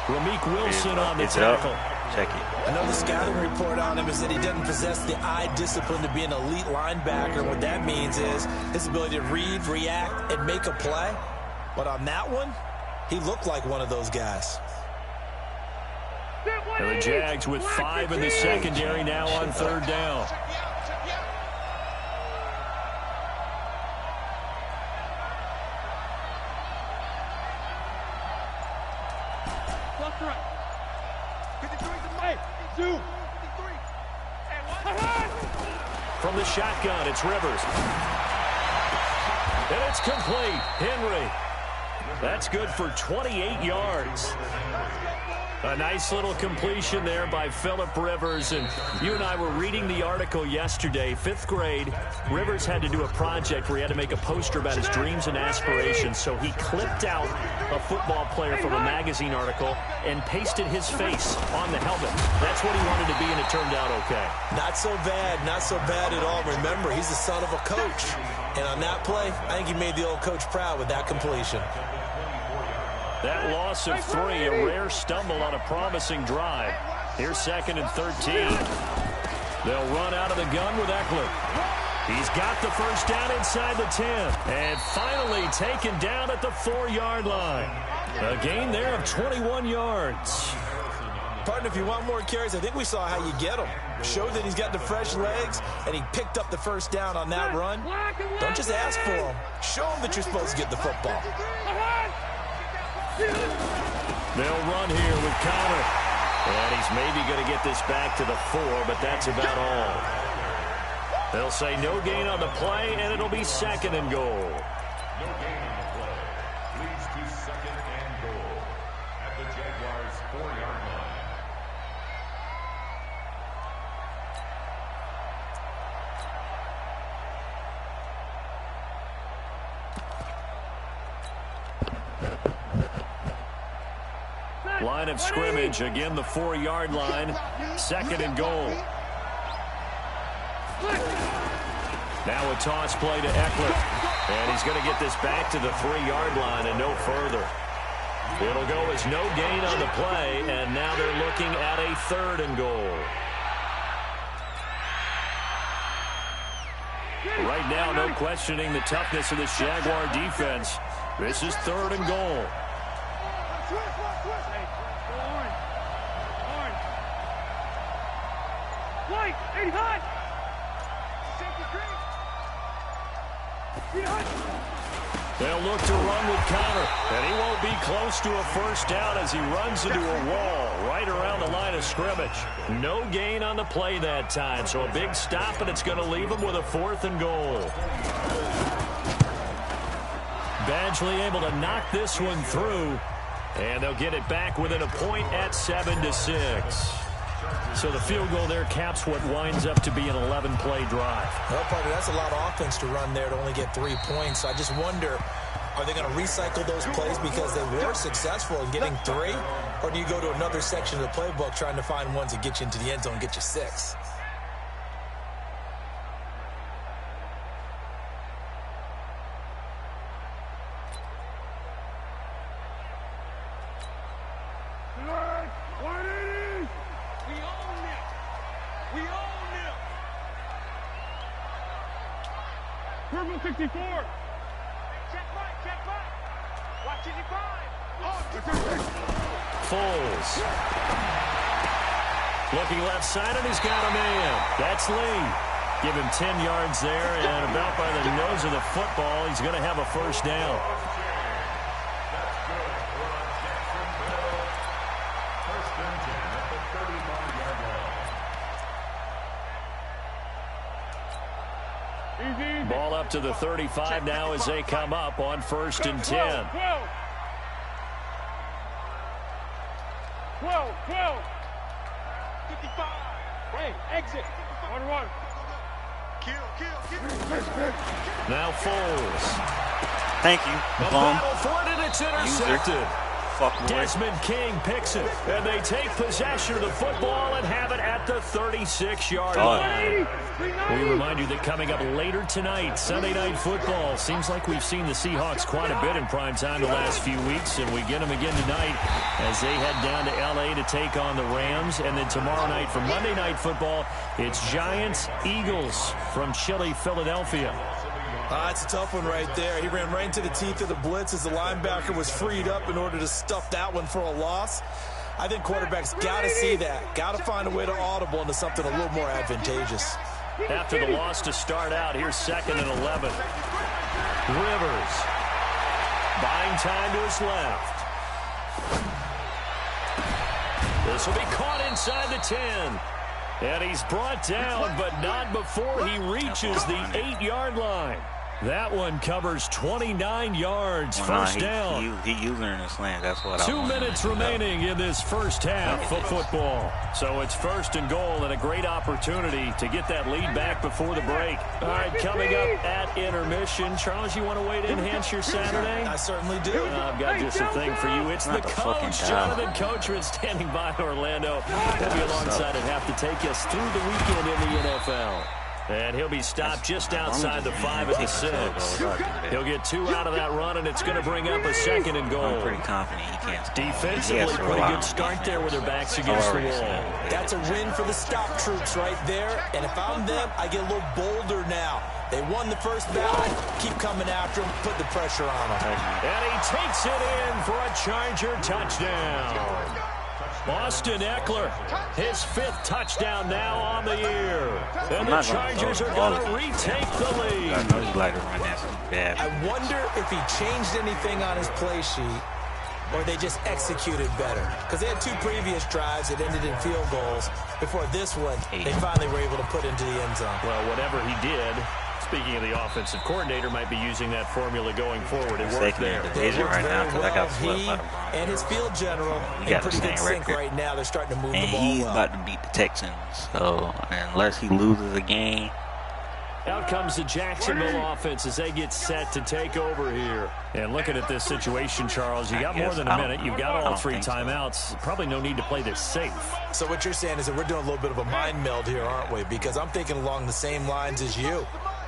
Ramik Wilson on the tackle. Check it. Another scouting report on him is that he doesn't possess the eye discipline to be an elite linebacker. What that means is his ability to read, react, and make a play. But on that one, he looked like one of those guys. And the Jags with 5 in the secondary now on 3rd down. From the shotgun, it's Rivers. And it's complete. Henry. That's good for 28 yards. A nice little completion there by Phillip Rivers. And you and I were reading the article yesterday, 5th grade. Rivers had to do a project where he had to make a poster about his dreams and aspirations. So he clipped out a football player from a magazine article and pasted his face on the helmet. That's what he wanted to be, and it turned out okay. Not so bad at all. Remember, he's the son of a coach. And on that play, I think he made the old coach proud with that completion. That loss of 3, a rare stumble on a promising drive. Here's 2nd and 13. They'll run out of the gun with Eckler. He's got the first down inside the 10. And finally taken down at the 4-yard line. A gain there of 21 yards. Partner, if you want more carries, I think we saw how you get him. Showed that he's got the fresh legs, and he picked up the first down on that run. Don't just ask for him. Show him that you're supposed to get the football. They'll run here with Connor. And he's maybe going to get this back to the 4, but that's about all. They'll say no gain on the play, and it'll be 2nd and goal. No gain on the play. Leads to 2nd and goal at the Jaguars' 4-yard line. Line of scrimmage, again the 4-yard line, 2nd and goal. Now a toss play to Eckler, and he's going to get this back to the 3-yard line and no further. It'll go as no gain on the play, and now they're looking at a 3rd and goal. Right now, no questioning the toughness of this Jaguar defense. This is 3rd and goal. They'll look to run with Connor, and he won't be close to a first down as he runs into a wall right around the line of scrimmage. No gain on the play that time, so a big stop, and it's going to leave him with a 4th and goal. Badgley able to knock this one through, and they'll get it back within a point at 7-6. So the field goal there caps what winds up to be an 11-play drive. Well, partner, that's a lot of offense to run there to only get 3 points. I just wonder, are they going to recycle those plays because they were successful in getting 3? Or do you go to another section of the playbook trying to find ones that get you into the end zone and get you 6? Purple 64. Check right. Watch it, 5. Foles. Looking left side, and he's got a man. That's Lee. Give him 10 yards there, and about by the nose of the football, he's going to have a first down. Ball up to the 35 now as they come up on 1st and 10. 12. 55. Hey, exit. 1-1. Now Foles. Thank you. The battle for it, and it's intercepted. Desmond King picks it, and they take possession of the football and have it at the 36-yard line. We remind you that coming up later tonight, Sunday Night Football. Seems like we've seen the Seahawks quite a bit in prime time the last few weeks, and we get them again tonight as they head down to L.A. to take on the Rams. And then tomorrow night for Monday Night Football, it's Giants-Eagles from chilly Philadelphia. It's a tough one right there. He ran right into the teeth of the blitz as the linebacker was freed up in order to stuff that one for a loss. I think quarterbacks got to see that. Got to find a way to audible into something a little more advantageous. After the loss to start out, here's 2nd and 11. Rivers buying time to his left. This will be caught inside the 10. And he's brought down, but not before he reaches the 8-yard line. That one covers 29 yards. First down. He using in the slant. That's what 2 minutes remaining in this first half of football. So it's 1st and goal and a great opportunity to get that lead back before the break. All right, coming up at intermission. Charles, you want to wait to enhance your Saturday? I certainly do. I've got just a thing for you. It's the coach, Jonathan Coachman, standing by Orlando. He'll be alongside and have to take us through the weekend in the NFL. And he'll be stopped just outside the 5 at the 6. He'll get 2 out of that run, and it's going to bring up a 2nd and goal. I'm pretty confident he can't. Defensively, pretty good start there with their backs against the wall. That's a win for the stop troops right there. And if I'm them, I get a little bolder now. They won the first battle. Keep coming after them. Put the pressure on them. And he takes it in for a Charger touchdown. Austin Eckler, his 5th touchdown now on the year. And the Chargers are going to retake the lead. I know you like to run that so bad. I wonder if he changed anything on his play sheet or they just executed better. Because they had 2 previous drives that ended in field goals. Before this one, they finally were able to put into the end zone. Well, whatever he did, speaking of the offensive coordinator, might be using that formula going forward. It worked there. It worked very well. He and his field general in pretty good sync right now. They're starting to move the ball well. And he's about to beat the Texans. So unless he loses a game. Out comes the Jacksonville offense as they get set to take over here. And looking at this situation, Charles, you got more than a minute. You've got all 3 timeouts. Probably no need to play this safe. So what you're saying is that we're doing a little bit of a mind meld here, aren't we? Because I'm thinking along the same lines as you.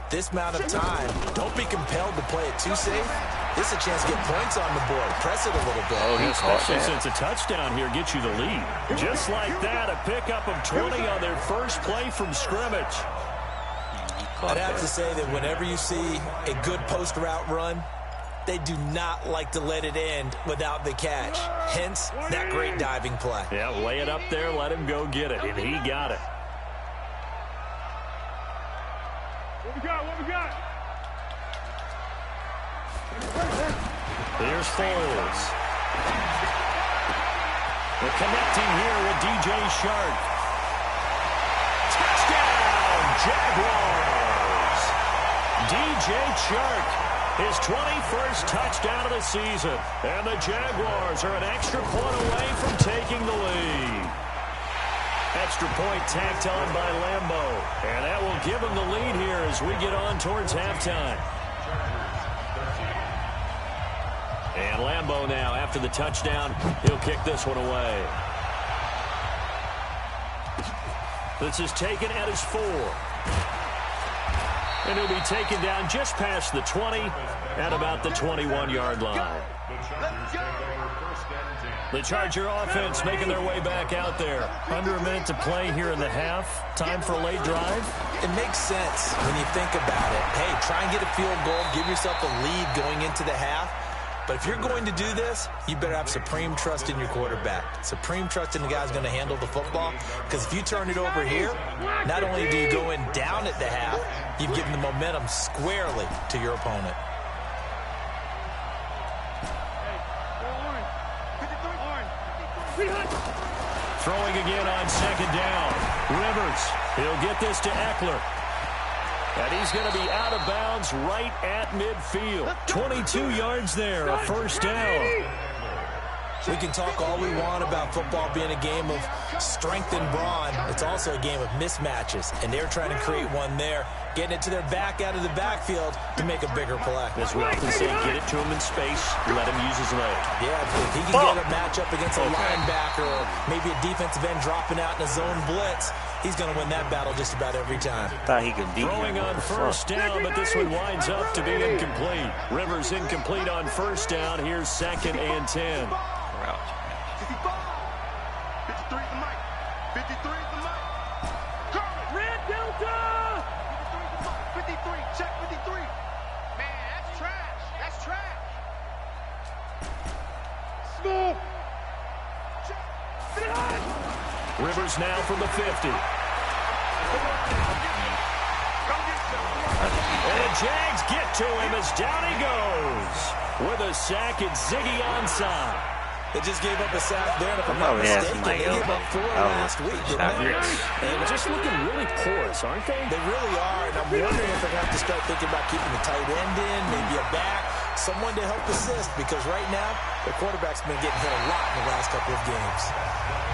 This amount of time, don't be compelled to play it too safe. This is a chance to get points on the board. Press it a little bit. Especially since a touchdown here gets you the lead. Just like that, a pickup of 20 on their first play from scrimmage. I'd have to say that whenever you see a good post route run, they do not like to let it end without the catch. Hence, that great diving play. Yeah, lay it up there, let him go get it, and he got it. What we got? What we got? Here's Foles. They're connecting here with DJ Shark. Touchdown, Jaguars! DJ Shark, his 21st touchdown of the season. And the Jaguars are an extra point away from taking the lead. Extra point tacked on by Lambo. And that will give him the lead here as we get on towards halftime. And Lambo now, after the touchdown, he'll kick this one away. This is taken at his 4. And he'll be taken down just past the 20 at about the 21-yard line. The Charger offense making their way back out there. Under a minute to play here in the half. Time for a late drive. It makes sense when you think about it. Hey, try and get a field goal. Give yourself a lead going into the half. But if you're going to do this, you better have supreme trust in your quarterback. Supreme trust in the guy who's going to handle the football. Because if you turn it over here, not only do you go in down at the half, you've given the momentum squarely to your opponent. Throwing again on 2nd down. Rivers, he'll get this to Eckler. And he's going to be out of bounds right at midfield. 22 yards there, a first down. We can talk all we want about football being a game of strength and brawn. It's also a game of mismatches, and they're trying to create one there, getting it to their back out of the backfield to make a bigger play. As we often say, get it to him in space, let him use his leg. Yeah, if he can get a matchup against a linebacker or maybe a defensive end dropping out in a zone blitz, he's going to win that battle just about every time. Thought he could beat Throwing him. on first down, but this one winds up to be incomplete. Rivers incomplete on first down. Here's 2nd and 10. 53 is the mic. 53 is the mic. Red Delta! 53, check 53. Man, that's trash. That's trash. Smooth. Rivers now from the 50. And the Jags get to him as down he goes. With a sack, it's Ziggy Ansah. They just gave up a sack there, and if I'm not mistaken, they gave up 4 last week, didn't they? And just looking really porous, aren't they? They really are, and I'm wondering if they're going to have to start thinking about keeping the tight end in, maybe a back, someone to help assist, because right now, the quarterback's been getting hit a lot in the last couple of games.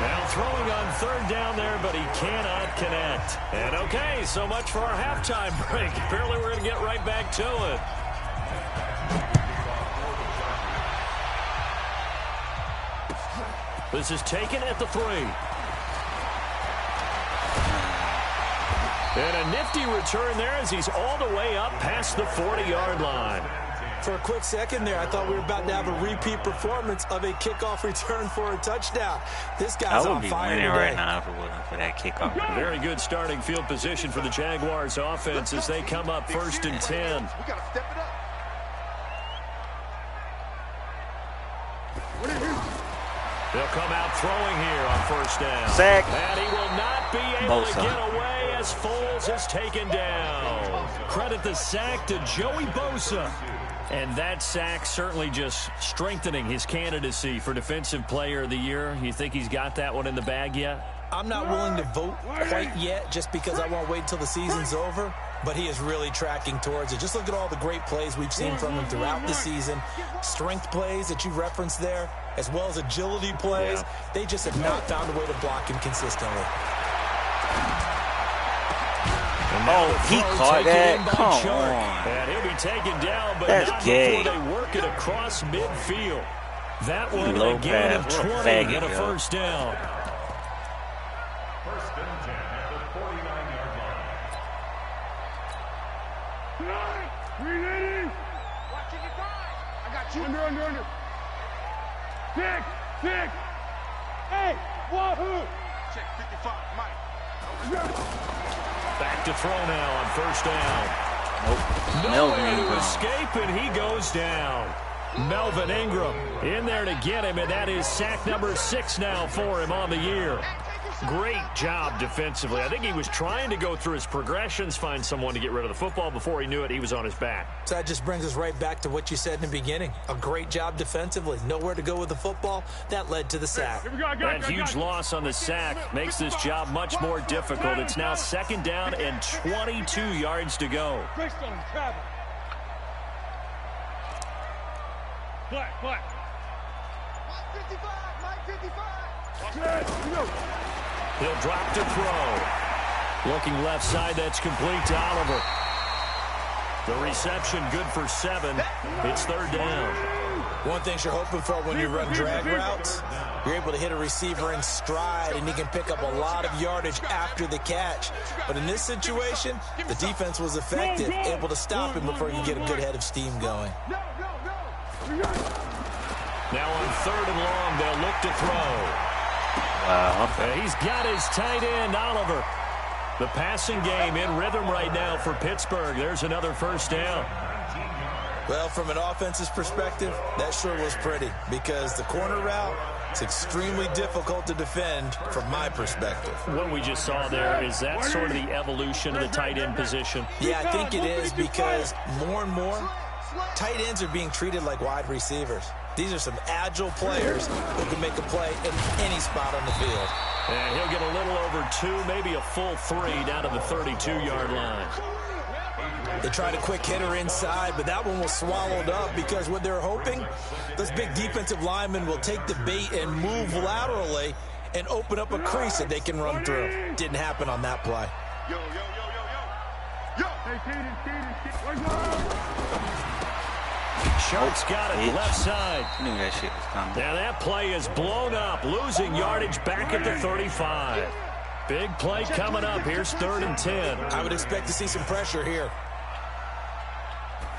Now throwing on 3rd down there, but he cannot connect. And okay, so much for our halftime break. Apparently we're going to get right back to it. This is taken at the 3. And a nifty return there as he's all the way up past the 40-yard line. For a quick second there, I thought we were about to have a repeat performance of a kickoff return for a touchdown. This guy's on fire today. I would be winning right now if it wasn't for that kickoff. Very good starting field position for the Jaguars offense as they come up 1st and 10. We got to step it up. They'll come out throwing here on 1st down. Sack. And he will not be able Bosa. to get away as Foles is taken down. Credit the sack to Joey Bosa. And that sack certainly just strengthening his candidacy for Defensive Player of the Year. You think he's got that one in the bag yet? I'm not willing to vote quite yet just because I won't wait until the season's over, but he is really tracking towards it. Just look at all the great plays we've seen from him throughout the season. Strength plays that you referenced there, as well as agility plays. Yeah. They just have not found a way to block him consistently. He caught that. Come on. And he'll be taken down, but That's not gay. before they work it across midfield. That one Low a gain of pass. 20 Faggot, and a yo. 1st down. 1st and 10 at the 49-yard line. Ready? Watch it, you guys. I got you. Under. Six. Hey, wahoo! Check 55, Mike. Back to throw now on 1st down. Nope. Nowhere Melvin to Ingram. escape, and he goes down. Melvin Ingram in there to get him, and that is sack number 6 now for him on the year. Great job defensively. I think he was trying to go through his progressions, find someone to get rid of the football. Before he knew it, he was on his back. So that just brings us right back to what you said in the beginning. A great job defensively. Nowhere to go with the football. That led to the sack. Here we go, I got That you, I got huge you. loss on the sack makes this job much more difficult. It's now 2nd down and 22 yards to go. Bristol, travel. Black. Mike 55, Mike 55. Good, here we go. He'll drop to throw. Looking left side, that's complete to Oliver. The reception good for 7. It's 3rd down. One thing you're hoping for when you run drag routes, you're able to hit a receiver in stride, and he can pick up a lot of yardage after the catch. But in this situation, the defense was effective, able to stop him before he could get a good head of steam going. No. Now on 3rd and long, they'll look to throw. Wow. He's got his tight end, Oliver. The passing game in rhythm right now for Pittsburgh. There's another 1st down. Well, from an offense's perspective, that sure was pretty because the corner route is extremely difficult to defend from my perspective. What we just saw there, is that sort of the evolution of the tight end position? Yeah, I think it is because more and more, tight ends are being treated like wide receivers. These are some agile players who can make a play in any spot on the field. And he'll get a little over 2, maybe a full 3 down to the 32-yard line. They tried a quick hitter inside, but that one was swallowed up because what they're hoping, those big defensive linemen will take the bait and move laterally and open up a crease that they can run through. Didn't happen on that play. Yo, yo, yo, yo, yo. Yo. Sharks got it left side. I knew that shit was coming. Now that play is blown up, losing yardage back at the 35. Big play coming up. Here's 3rd and 10. I would expect to see some pressure here.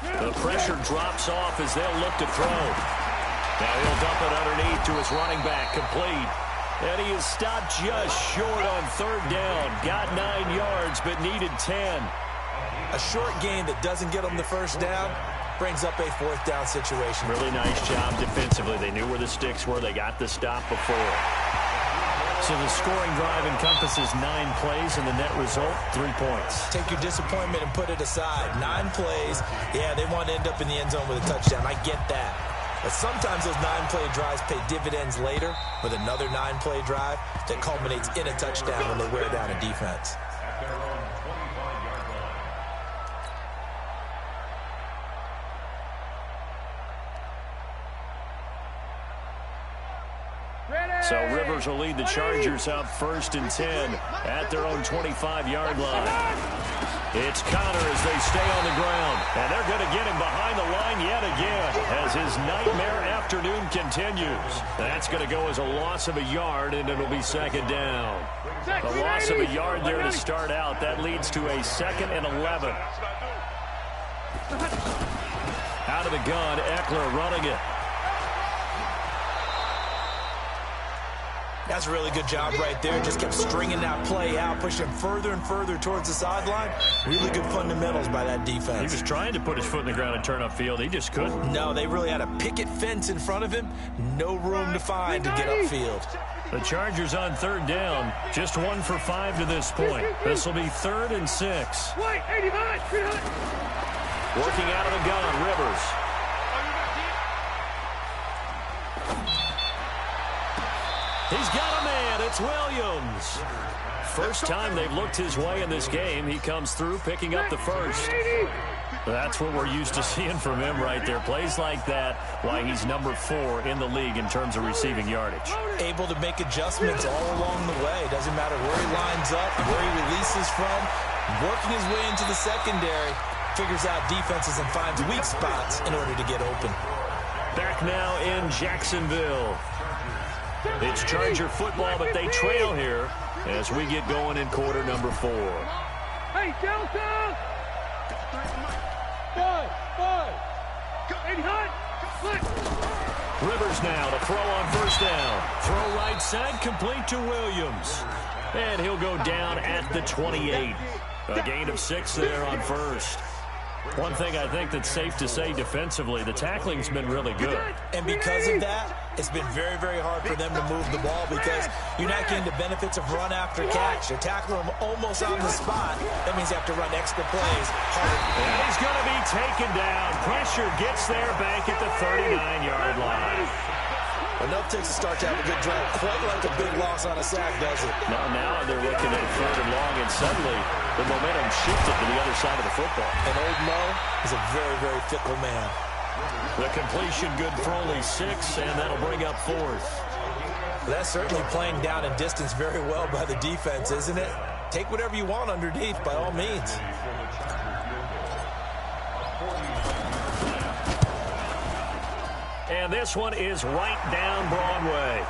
The pressure drops off as they'll look to throw. Now he'll dump it underneath to his running back, complete. And he is stopped just short on 3rd down. Got 9 yards, but needed 10. A short gain that doesn't get them the 1st down brings up a 4th down situation. Really nice job defensively. They knew where the sticks were. They got the stop before. So the scoring drive encompasses 9 plays, and the net result, 3 points. Take your disappointment and put it aside. 9 plays. Yeah, they want to end up in the end zone with a touchdown. I get that. But sometimes those 9-play drives pay dividends later with another 9-play drive that culminates in a touchdown when they wear down a defense. So Rivers will lead the Chargers up 1st and 10 at their own 25-yard line. It's Connor as they stay on the ground. And they're going to get him behind the line yet again as his nightmare afternoon continues. That's going to go as a loss of a yard, and it'll be 2nd down. The loss of a yard there to start out. That leads to a 2nd and 11. Out of the gun, Eckler running it. That's a really good job right there. Just kept stringing that play out, pushing further and further towards the sideline. Really good fundamentals by that defense. He was trying to put his foot in the ground and turn upfield. He just couldn't. No, they really had a picket fence in front of him. No room to find to get upfield. The Chargers on 3rd down. Just 1 for 5 to this point. This will be 3rd and 6. Working out of the gun, Rivers. He's got a man. It's Williams. First time they've looked his way in this game. He comes through picking up the 1st. That's what we're used to seeing from him right there. Plays like that, why he's number 4 in the league in terms of receiving yardage. Able to make adjustments all along the way. Doesn't matter where he lines up, where he releases from. Working his way into the secondary. Figures out defenses and finds weak spots in order to get open. Back now in Jacksonville. It's Charger football, but they trail here as we get going in quarter number 4. Hey, Delta! 5. 80 hot. Rivers now to throw on 1st down. Throw right side, complete to Williams. And he'll go down at the 28. A gain of 6 there on 1st. One thing I think that's safe to say defensively, the tackling's been really good. And because of that, it's been very, very hard for them to move the ball because you're not getting the benefits of run after catch. You're tackling them almost on the spot. That means you have to run extra plays harder. And he's going to be taken down. Pressure gets there back at the 39-yard line. Enough takes a start to have a good drive. Quite like a big loss on a sack, does it? Now they're looking at 3rd and long, and suddenly the momentum shifted to the other side of the football. And old Mo is a very, very fickle man. The completion good for only 6, and that'll bring up 4th. That's certainly playing down in distance very well by the defense, isn't it? Take whatever you want underneath, by all means. And this one is right down Broadway.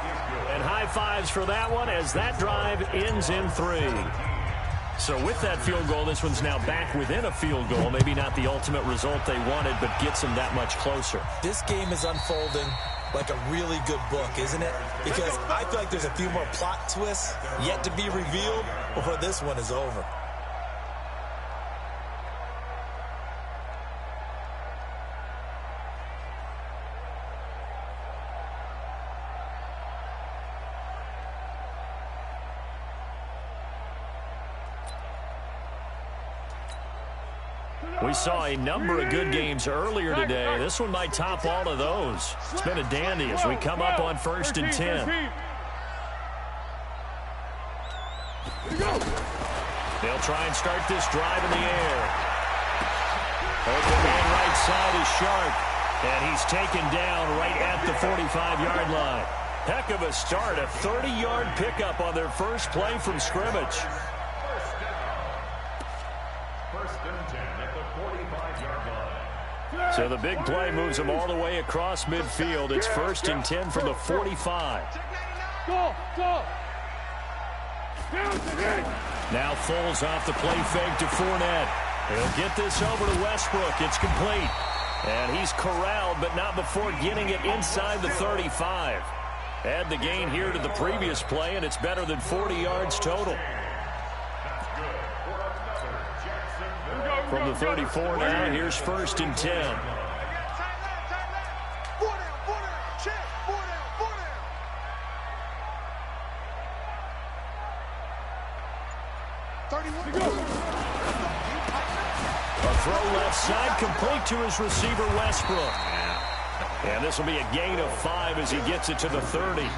And high fives for that one as that drive ends in 3. So with that field goal, this one's now back within a field goal. Maybe not the ultimate result they wanted, but gets them that much closer. This game is unfolding like a really good book, isn't it? Because I feel like there's a few more plot twists yet to be revealed before this one is over. We saw a number of good games earlier today. This one might top all of those. It's been a dandy as we come up on 1st and 10. They'll try and start this drive in the air. Open man right side is Sharp. And he's taken down right at the 45-yard line. Heck of a start. A 30-yard pickup on their first play from scrimmage. First and 10 at the 45-yard line. So the big play moves them all the way across midfield. It's first and 10 from the 45. Go! Now Foles off the play fake to Fournette. He'll get this over to Westbrook. It's complete. And he's corralled, but not before getting it inside the 35. Add the gain here to the previous play, and it's better than 40 yards total. From the 34 now, here's first and 10. A throw left side, complete to his receiver, Westbrook. And this will be a gain of 5 as he gets it to the 30.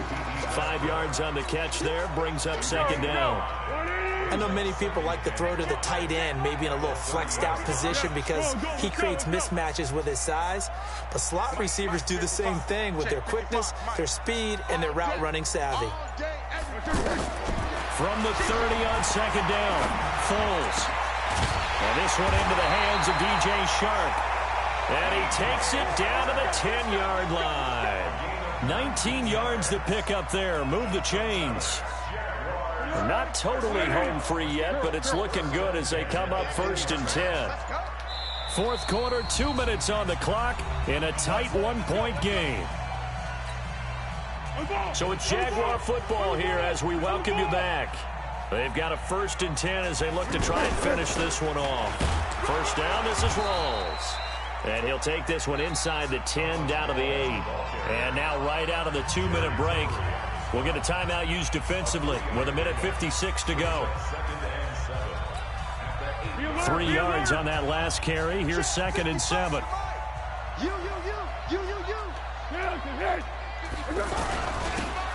5 yards on the catch there, brings up second down. I know many people like to throw to the tight end, maybe in a little flexed out position because he creates mismatches with his size. But slot receivers do the same thing with their quickness, their speed, and their route running savvy. From the 30 on second down, Foles. And this one into the hands of DJ Sharp. And he takes it down to the 10-yard line. 19 yards to pick up there. Move the chains. Not totally home free yet, but it's looking good as they come up first and 10. Fourth quarter, 2 minutes on the clock in a tight one-point game. So it's Jaguar football here as we welcome you back. They've got a first and 10 as they look to try and finish this one off. First down, this is Rawls. And he'll take this one inside the 10 down to the 8. And now right out of the 2-minute break, we'll get a timeout used defensively with 1:56 to go. 3 yards on that last carry. Here's second and 7.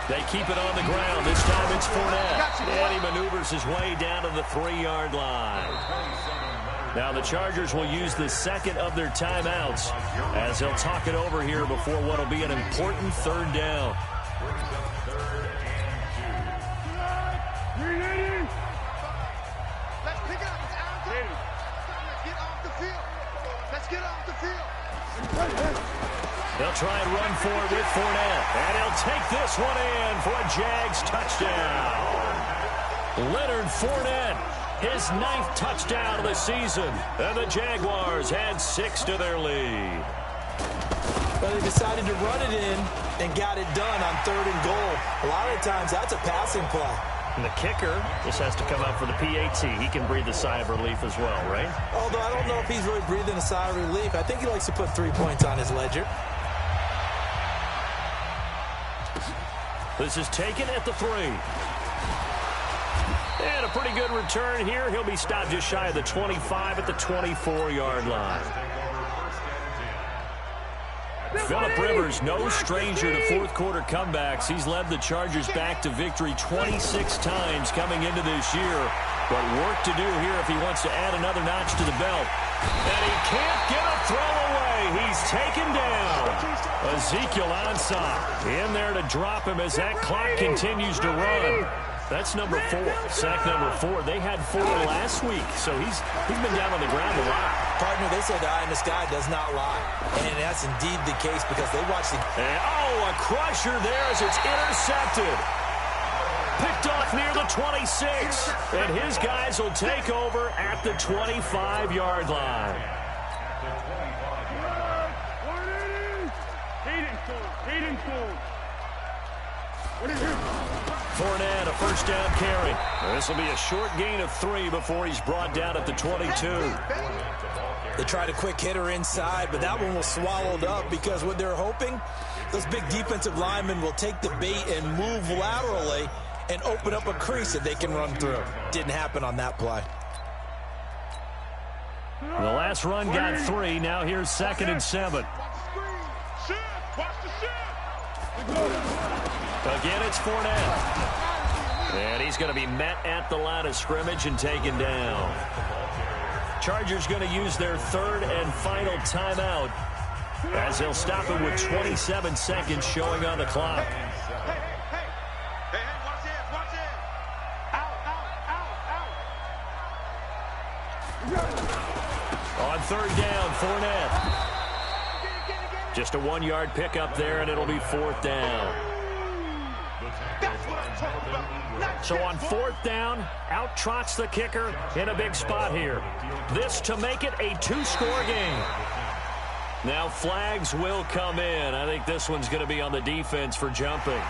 They keep it on the ground. This time it's Fournette. And he maneuvers his way down to the 3-yard line. Now the Chargers will use the second of their timeouts as they'll talk it over here before what will be an important third down. Let's pick it up. It's Aaron. Let's get off the field. Let's get off the field. They'll try and run for it with Fournette. And he'll take this one in for a Jags touchdown. Leonard Fournette, his 9th touchdown of the season. And the Jaguars had 6 to their lead. But they decided to run it in and got it done on 3rd and goal. A lot of times that's a passing play. And the kicker just has to come out for the PAT. He can breathe a sigh of relief as well, right? Although I don't know if he's really breathing a sigh of relief. I think he likes to put 3 points on his ledger. This is taken at the 3. And a pretty good return here. He'll be stopped just shy of the 25 at the 24-yard line. Phillip Rivers, no stranger to fourth-quarter comebacks. He's led the Chargers back to victory 26 times coming into this year. But work to do here if he wants to add another notch to the belt. And he can't get a throw away. He's taken down. Ezekiel Ansah in there to drop him as that clock continues to run. That's number 4, sack number 4. They had 4 last week, so he's been down on the ground a lot. Partner, they say the eye in the sky does not lie. And that's indeed the case because they watch the... And, oh, a crusher there as it's intercepted. Picked off near the 26. And his guys will take over at the 25-yard line. Fournette, a first down carry. This will be a short gain of 3 before he's brought down at the 22. They tried a quick hitter inside, but that one was swallowed up because what they're hoping, those big defensive linemen will take the bait and move laterally and open up a crease that they can run through. Didn't happen on that play. The last run got 3. Now here's second and 7. Again, it's Fournette. And he's going to be met at the line of scrimmage and taken down. Chargers going to use their third and final timeout as they'll stop it with 27 seconds showing on the clock. Hey, watch this, watch this. Out. On third down, Fournette. Just a 1-yard pickup there, and it'll be fourth down. That's what I'm talking about. So on fourth down, out trots the kicker in a big spot here. This to make it a 2-score game. Now flags will come in. I think this one's going to be on the defense for jumping.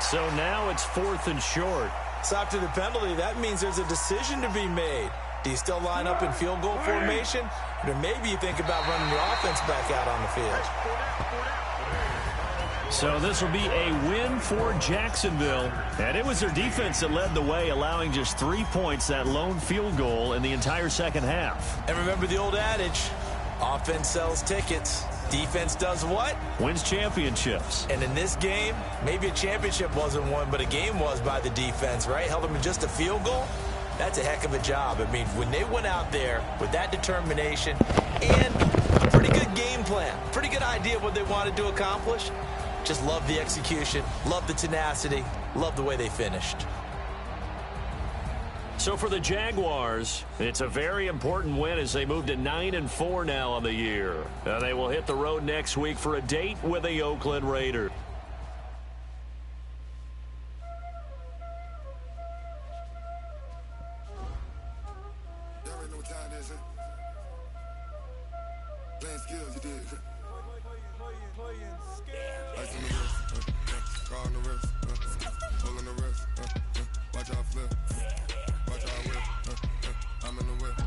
So now it's 4th and short. So after the penalty, that means there's a decision to be made. Do you still line up in field goal formation? Or maybe you think about running your offense back out on the field. So this will be a win for Jacksonville. And it was their defense that led the way, allowing just 3 points, that lone field goal in the entire second half. And remember the old adage, offense sells tickets. Defense does what? Wins championships. And in this game, maybe a championship wasn't won, but a game was by the defense, right? Held them to just a field goal. That's a heck of a job. I mean, when they went out there with that determination and a pretty good game plan, pretty good idea of what they wanted to accomplish, just love the execution, love the tenacity, love the way they finished. So for the Jaguars, it's a very important win as they move to 9-4 now on the year. And they will hit the road next week for a date with the Oakland Raiders. Watch out flip, watch out whip, I'm in the whip,